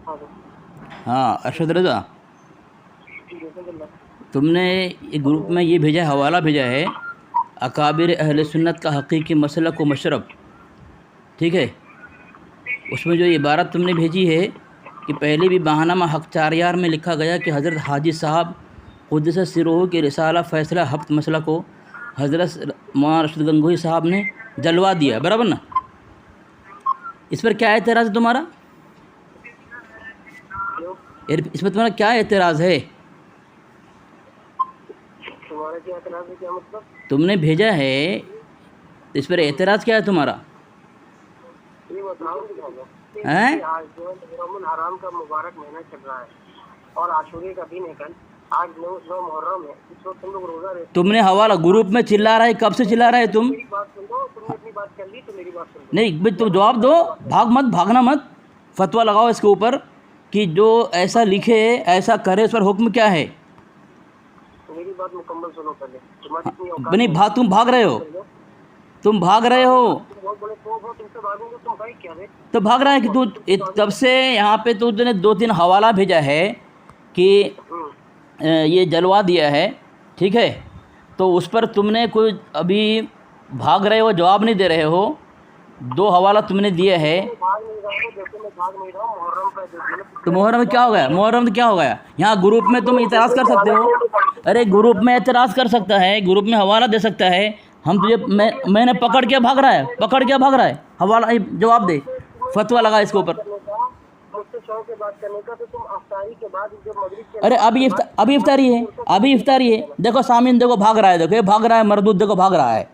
हाँ अरशद रज़ा, तुमने ये ग्रुप में ये भेजा है, हवाला भेजा है अकाबिर अहले सुन्नत का हकीकी मसलक व मशरब, ठीक है। उसमें जो इबारत तुमने भेजी है कि पहले भी बहानामा हक़ चारियार में लिखा गया कि हज़रत हाजी साहब क़ुद्दस सिर्रुहु के रिसाला फ़ैसला हफ्त मसला को हज़रत मौलाना रशीद गंगोही साहब ने जलवा दिया, बराबर ना। इस पर क्या एतराज़ है तुम्हारा? इसमें तुम्हारा क्या एतराज़ है? तुम्हारा क्या एतराज़ है? क्या मतलब? तुमने भेजा है, इस पर एतराज़ क्या है तुम्हारा? ये बताओ हैं? आज जो रमज़ान हराम का मुबारक महीना चल रहा है और आशूरे का दिन है कल, आज 9 मुहर्रम है, इस वक्त तुम लोग रोज़ा रहे। तुमने हवाला ग्रुप में चिल्ला रहा है, कब से चिल्ला रहे तुम? मेरी बात सुन लो, तुमने अपनी बात कर ली तो मेरी बात सुन लो। नहीं भाई, तुम जवाब दो, भाग मत, भागना मत, फतवा लगाओ इसके ऊपर कि जो ऐसा लिखे ऐसा करे, उस पर हुक्म क्या है? मेरी बात मुकम्मल सुनो पहले। तुम्हारी इतनी औकात नहीं, तुम भाग रहे हो, तुम भाग रहे हो। बहुत बड़े तो हो, तुमसे भागोगे तुम भाई क्या रे? तो भाग रहा है कि तू तब से यहाँ पे तुमने 2-3 हवाला भेजा है कि ये जलवा दिया है, ठीक है। तो उस पर तुमने कोई अभी भाग रहे हो, जवाब नहीं दे रहे हो। 2 हवाला तुमने दिए है। भाग नहीं रहा हूँ, देखो मैं भाग नहीं रहा हूँ। मुहर्रम का जो दिन है, तो मुहर्रम में क्या हो गया? मुहर्रम में क्या हो गया? यहाँ ग्रुप में तुम इतराज़ कर सकते हो। अरे ग्रुप में एतराज़ कर सकता है, ग्रुप में हवाला दे सकता है। हम तुझे मैंने पकड़ के भाग रहा है, पकड़ के भाग रहा है। हवाला जवाब दे, फतवा लगा इसके ऊपर। मुझसे शौक के बात करने का, तो तुम अफ्तारी के बाद जो मगरिब के अरे अभी इफ्तारी है, अभी इफ्तारी है। देखो सामीन, देखो भाग रहा है, देखो ये भाग रहा है, मरदूद देखो भाग रहा है,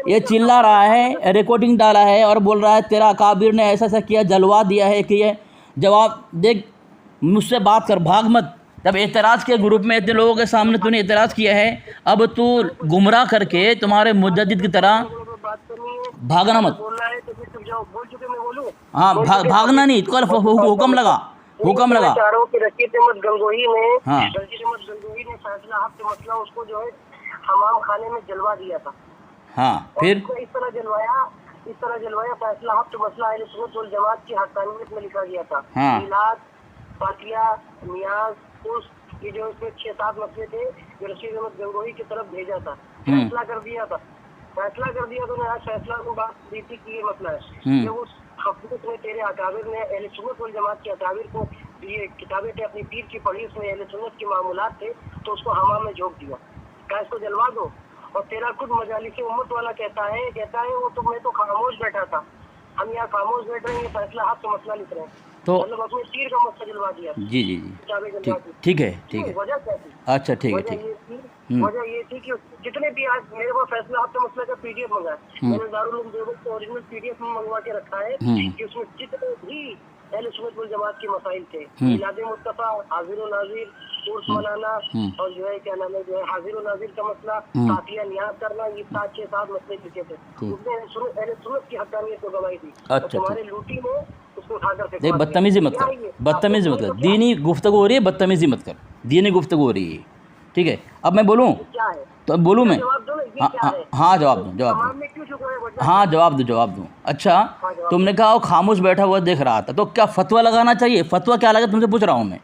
ये चिल्ला रहा है, रिकॉर्डिंग डाला है और बोल रहा है तेरा अकाबिर ने ऐसा ऐसा किया, जलवा दिया है कि ये। जवाब देख, मुझसे बात कर, भाग मत। जब एतराज़ के ग्रुप में इतने लोगों के सामने तूने एतराज़ किया है, अब तू गुमराह करके तुम्हारे मुजद्दिद की तरह भागना मत। हाँ, भागना नहीं, कल हुक्म लगा, हुक्म लगा। रशीद अहमद गंगोही ने, हाँ, रशीद अहमद गंगोही ने फैसला हफ्ते मसला उसको जो है हमाम खाने में जलवा दिया था। हाँ, फिर इस तरह जलवाया फैसला हफ्ते मसला अहले सुन्नत वल जमात की हक़ानियत में लिखा गया था। हाँ, मिलाद, फातिया, नियाज, उस ये जो इसमें 6-7 मसले थे जो रशीद अहमद गंगोही की तरफ भेजा था, फैसला कर दिया था। तो आज फैसला को बात दी थी कि ये मसला है कि उस हक़ीक़त में तेरे अकाबिर ने अहले सुन्नत वल जमात के अकाबिर को ये किताबें थे अपनी पीर की पढ़ी, उसमें अहले सुन्नत के मामूलात थे, तो उसको हमाम में झोंक दिया, क्या इसको जलवा दो। और तेरा खुद मजालिस उम्मत वाला कहता है वो तो मैं तो खामोश बैठा था, हम यहाँ खामोश बैठ रहे हैं, ये फैसला हक तो मसला लिख रहे हैं, तो मतलब अपने पीर का मसला जलवा दिया। जी, ठीक है। वजह क्या थी? अच्छा, ठीक है। वजह ये थी कि जितने भी आज मेरे पास फैसला हफ्ते मसला का पीडीएफ मंगा है, मैंने दारुल उलूम देवबंद से ओरिजिनल पीडीएफ में मंगवा के रखा है कि उसमें जितने भी अहले सुन्नत वल जमात के मसाइल थे, मिलाद मुस्तफा, हाजिर व नाजिर, उर्स मनाना और जो है क्या नाम है, जो है हाजिर व नाजिर का मसला, फातिया नियाज करना, ये 7-6-7 मसले लिखे थे, उसने अहले सुन्नत की हक़ानियत को गवाही दी। तुम्हारे लूटी में उसको उठाकर फेंक। बदतमीजी मत कर, दीनी गुफ्तगू हो रही है, बदतमीजी मत कर, दीनी गुफ्तगू हो रही है, ठीक है। अब मैं बोलूँ तो अब बोलूँ मैं? हाँ, जवाब दूँ। हाँ, जवाब दूँ। अच्छा, तुमने कहा वो खामोश बैठा हुआ देख रहा था, तो क्या फतवा लगाना चाहिए? फतवा क्या लगा तुमसे पूछ रहा हूँ मैं।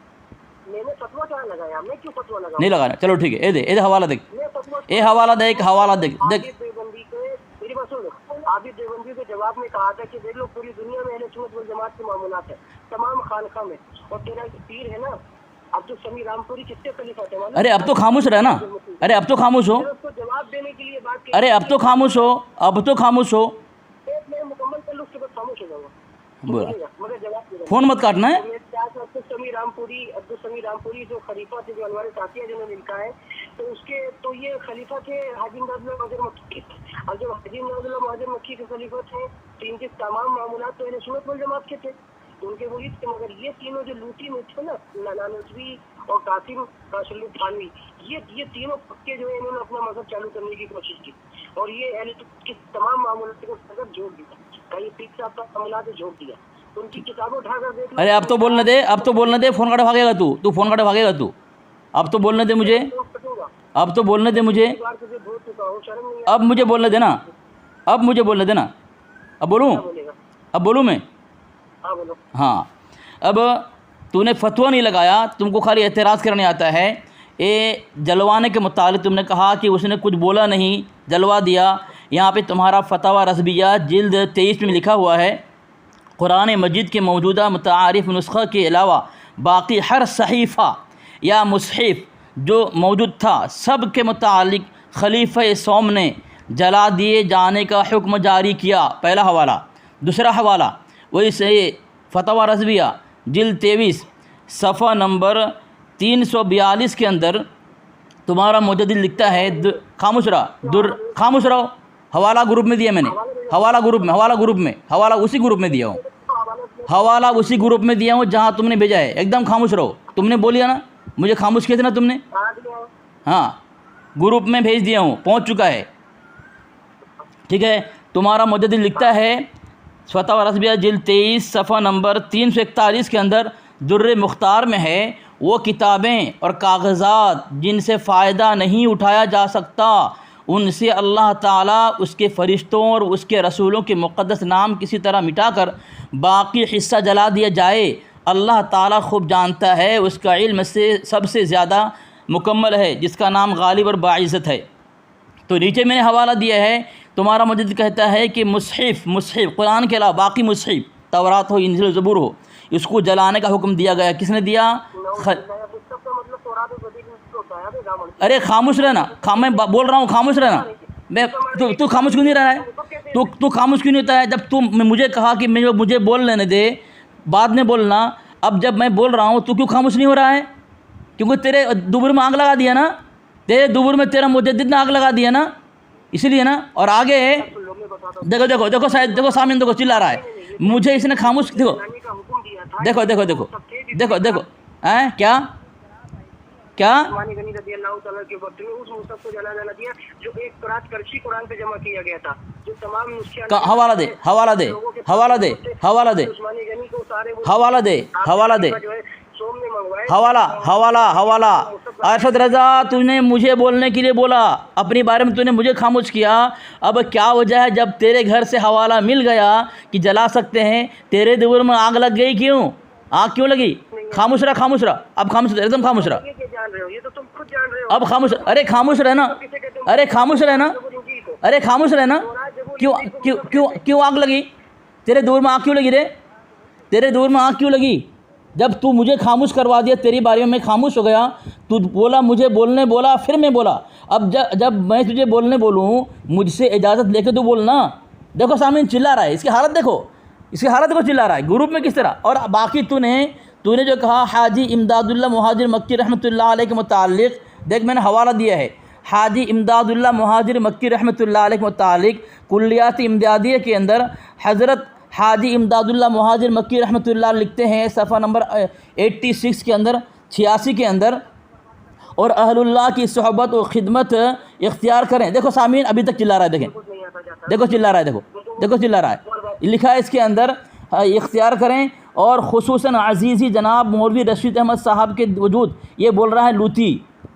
फतवा क्या लगाया? मैं क्यों फतवा लगाऊं? नहीं लगाना, चलो ठीक है। ये हवाला देख, हवाला देख। मेरी बात सुन, आबिद देवबंदी के जवाब में कहा था कि देख लो पूरी दुनिया में अहले सुन्नत वल जमात के मामूलात है, तमाम खानका में, और तेरा पीर है ना अब्दुल समी रामपुरी, किसके खलीफा थे? अरे अब तो खामोश रहे ना, अरे अब तो खामोश हो, उसको जवाब देने के लिए बात, अरे अब तो खामोश हो, मैं मुकम्मल कर लूँ, उसके बाद खामोश हो जाऊंगा। बोला, मगर जवाब फोन मत काटना है। अब्दुल समी रामपुरी जो खलीफा थे, जो अनवार साथिया जिन्होंने लिखा है, तो उसके तो ये खलीफा थे हाजी मुहज्जर मक्की, और जब हाजी मुहज्जर मक्की के खलीफा थे तो इनके तमाम मामूलात तो अहले सुन्नत वल जमात के थे, उनके वही थे। मगर ये तीनों जो लूटी में थे ना, नानवी और कासिम काशुल्लु थानवी, ये तीनों पक्के जो है इन्होंने अपना मजहब चालू करने की कोशिश की, और ये अहले सुन्नत के तमाम मामूलात को सगत जोड़ दिया, कहीं पीर साहब का मामूलात जोड़ दिया, उनकी किताबें उठाकर देख लो। अरे अब तो बोलने दे, फोन काटे भागेगा तू, फोन काटे भागेगा तू। अब तो बोलने दे मुझे, अब मुझे बोलने देना, अब बोलूँ मैं? हाँ, अब तूने फतवा नहीं लगाया, तुमको खाली एतराज़ करने आता है। ये जलवाने के मुतालिक तुमने कहा कि उसने कुछ बोला नहीं, जलवा दिया। यहाँ पे तुम्हारा फतवा रज़बिया जिल्द 23 में लिखा हुआ है, कुरान मजीद के मौजूदा मुतारिफ़ नुस्ख़ा के अलावा बाकी हर सहीफ़ा या मुसहिफ़ जो मौजूद था सब के मुतालिक खलीफ़ा सोम ने जला दिए जाने का हुक्म जारी किया। पहला हवाला। दूसरा हवाला वही से फतवा रज़बिया जिल्द 23 सफ़ा नंबर 342 के अंदर तुम्हारा मुजद्दिद लिखता है, खामोश रहो, हवाला ग्रुप में दिया मैंने, हवाला उसी ग्रुप में दिया हूँ, हवाला उसी ग्रुप में दिया हूँ जहाँ तुमने भेजा है। एकदम खामोश रहो। तुमने बोलिया ना, मुझे खामोश किया था ना तुमने, हाँ ग्रुप में भेज दिया हूँ, पहुँच चुका है। ठीक है, तुम्हारा मुजद्दिद लिखता है फतवा रज़बिया जिल्द 23 सफ़ा नंबर 341 के अंदर दुर्र मुख्तार में है, वो किताबें और कागज़ात जिनसे फ़ायदा नहीं उठाया जा सकता उनसे अल्लाह ताला उसके फ़रिश्तों और उसके रसूलों के मुक़द्दस नाम किसी तरह मिटाकर बाकी हिस्सा जला दिया जाए। अल्लाह ताला खूब जानता है, उसका इल्म से सबसे ज़्यादा मुकम्मल है, जिसका नाम गालिब और बाइज़्ज़त है। तो नीचे मैंने हवाला दिया है, तुम्हारा मुजद्दिद कहता है कि मुसहिफ़ कुरान के अलावा बाकी मुसहिफ़ तौरात हो, इंजील, ज़बूर हो, इसको जलाने का हुक्म दिया गया। किसने दिया? अरे खामोश रहना, मैं बोल रहा हूँ, खामोश रहना। मैं तू खामोश क्यों नहीं रहा है? तू खामोश क्यों नहीं होता है? जब तू मुझे कहा कि मुझे बोल लेने दे, बाद में बोलना। अब जब मैं बोल रहा हूँ तू क्यों खामोश नहीं हो रहा है? क्योंकि तेरे दुबुर में आग लगा दिया ना, तेरे दुबुर में तेरा मुजद्दिद ने आग लगा दिया ना, इसलिए ना। और आगे देखो सामने देखो चिल्ला रहा है, मुझे इसने खामोश, देखो हैं क्या के वक्त में उस मुसहफ को जला जाना दिया जो एक परात करशी कुरान पे जमा किया गया था, जो तमाम नुस्खे हवाला दे हवाला। अरशद रज़ा, तूने मुझे बोलने के लिए बोला, अपने बारे में तूने मुझे खामोश किया। अब क्या वजह है जब तेरे घर से हवाला मिल गया कि जला सकते हैं, तेरे दिल में आग लग गई? क्यों आग क्यों लगी? खामोश रहा, अब खामोश रहा, एकदम खामोश रहा। ये तो तुम खुद जान रहे हो। अब खामोश, अरे खामोश रहना, क्यों आग लगी? तेरे दूर में आग क्यों लगी रे? तेरे दूर में आग क्यों लगी? जब तू मुझे खामोश करवा दिया, तेरी बारे में मैं खामोश हो गया, तू बोला, मुझे बोलने बोला, फिर मैं बोला। अब जब मैं तुझे बोलने बोलूँ, मुझसे इजाज़त लेके तू बोलना। देखो सामने चिल्ला रहा है, इसकी हालत देखो चिल्ला रहा है ग्रुप में किस तरह। और बाकी तूने जो कहा हाजी इमदादुल्लाह मुहाजिर मक्की रहमतुल्लाह अलैह के मुतालिक, देख मैंने हवाला दिया है, हाजी इमदादुल्लाह मुहाजिर मक्की रहमतुल्लाह अलैह के मुतालिक कुल्लियात इमदादिया के अंदर हज़रत हाजी इमदादुल्लाह मुहाजिर मक्की रहमतुल्लाह लिखते हैं सफ़ा नंबर 86 के अंदर, 86 के अंदर, और अहलुल्लाह की सोहबत और ख़िदमत इख्तियार करें। देखो सामीन अभी तक चिल्ला रहा है, देखो चिल्ला रहा है, लिखा है इसके अंदर, इख्तियार करें। और खुसूसन अज़ीज़ी जनाब मौलवी रशीद अहमद साहब के वजूद, ये बोल रहा है लूती,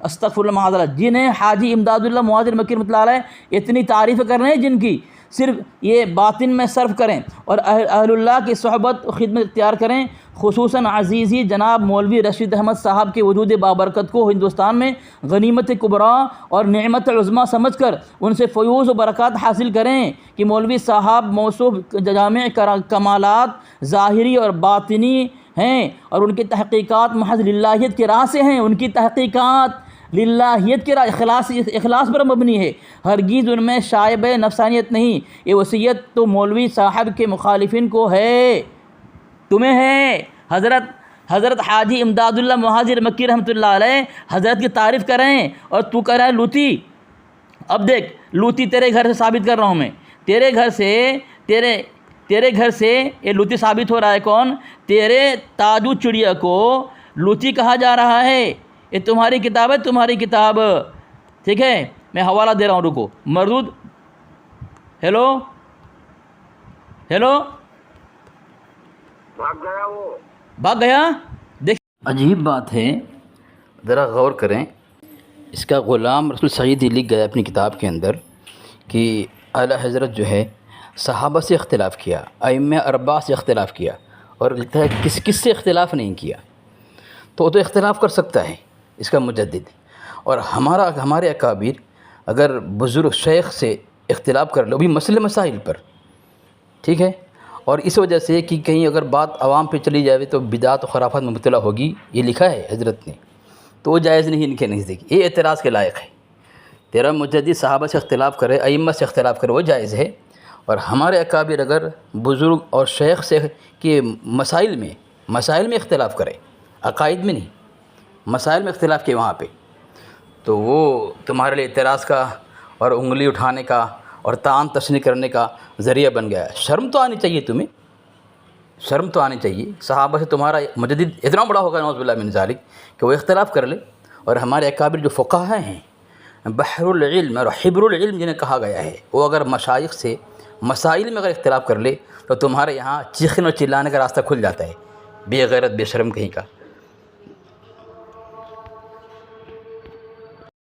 अस्तग़फिरुल्लाह माज़अल्लाह, जिन्हें हाजी इमदादुल्लाह मुहाजिर मक्की रहमतुल्लाह अलैह इतनी तारीफ़ कर रहे हैं, जिनकी सिर्फ ये बातिन में सर्फ करें और अहलुल्लाह की सोहबत खिदमत इख्तियार करें। खुसूसन अज़ीज़ी जनाब मौलवी रशीद अहमद साहब के वजूद बाबरकत को हिंदुस्तान में गनीमत कुबरा और नेमत उज़्मा समझ कर उनसे फ़यूज़ व बरक़ात हासिल करें कि मौलवी साहब मौसूफ़ जामे कमालात ज़ाहिरी और बातिनी हैं और उनकी तहक़ीक़ात महज़ लिल्लाहियत की राह से हैं। उनकी तहक़ीक़ात लिल्लाहियत के इखलास पर मबनी है, हरगिज़ उनमें शायब नफसानियत नहीं। ये वसीयत तो मौलवी साहब के मुखालिफिन को है, तुम्हें है। हज़रत हाजी इमदादुल्लाह मुहाजिर मक्की रहमतुल्लाह अलैह हज़रत की तारीफ़ कर रहे हैं और तू कह रहा है लूती। अब देख लूती तेरे घर से साबित कर रहा हूँ मैं, तेरे घर से ये लूती साबित हो रहा है। कौन? तेरे ताजू चिड़िया को लूती कहा जा रहा है। ये तुम्हारी किताब है, तुम्हारी किताब, ठीक है। मैं हवाला दे रहा हूँ, रुको। मरदूद, हेलो, भाग गया। देख अजीब बात है, ज़रा गौर करें। इसका ग़ुलाम रसूल सईदी लिख गया अपनी किताब के अंदर कि आला हज़रत जो है सहाबा से इख्तिलाफ़ किया, अइम्मा अरबा से इख्तिलाफ़ किया, और लिखता है किस से इख्तिलाफ़ नहीं किया। तो इख्तिलाफ़ कर सकता है इसका मुजद्दिद। और हमारे अकाबिर अगर बुज़ुर्ग शेख से इख्तिलाफ़ कर लो भी मसले मसाइल पर, ठीक है, और इस वजह से कि कहीं अगर बात आवाम पे चली जाए तो बिदात और ख़ुराफ़ात में मुब्तला होगी, ये लिखा है हज़रत ने, तो वो जायज़ नहीं इनके नज़दीक, ये एतराज़ के लायक है। तेरा मुजद्दिद सहाबा से इख्तिलाफ़ करे, अइम्मा से इख्तिलाफ़ करे, वो जायज़ है। और हमारे अकाबिर अगर बुज़ुर्ग और शेख से के मसाइल में इख्तिलाफ़ करे, अक़ाइद में नहीं, मसाइल में इख्तिलाफ़ किए वहाँ पे, तो वो तुम्हारे लिए एतराज़ का और उंगली उठाने का और तान तशनी करने का ज़रिया बन गया है। शर्म तो आनी चाहिए तुम्हें, शर्म तो आनी चाहिए। सहाबा से तुम्हारा मुजद्दिद इतना बड़ा होगा नौज़ बिल्लाह मिन ज़ालिक कि वो इख्तिलाफ़ कर ले। और हमारे अकाबिर जो फ़ुक़हा हैं, बहरुल इल्म और हिब्रुल इल्म जिन्हें कहा गया है, वो अगर मशाइख से मसाइल में अगर इख्तिलाफ़ कर ले तो तुम्हारे यहाँ चीखने और चिल्लाने का रास्ता खुल जाता है, बेगैरत बेशर्म कहीं का।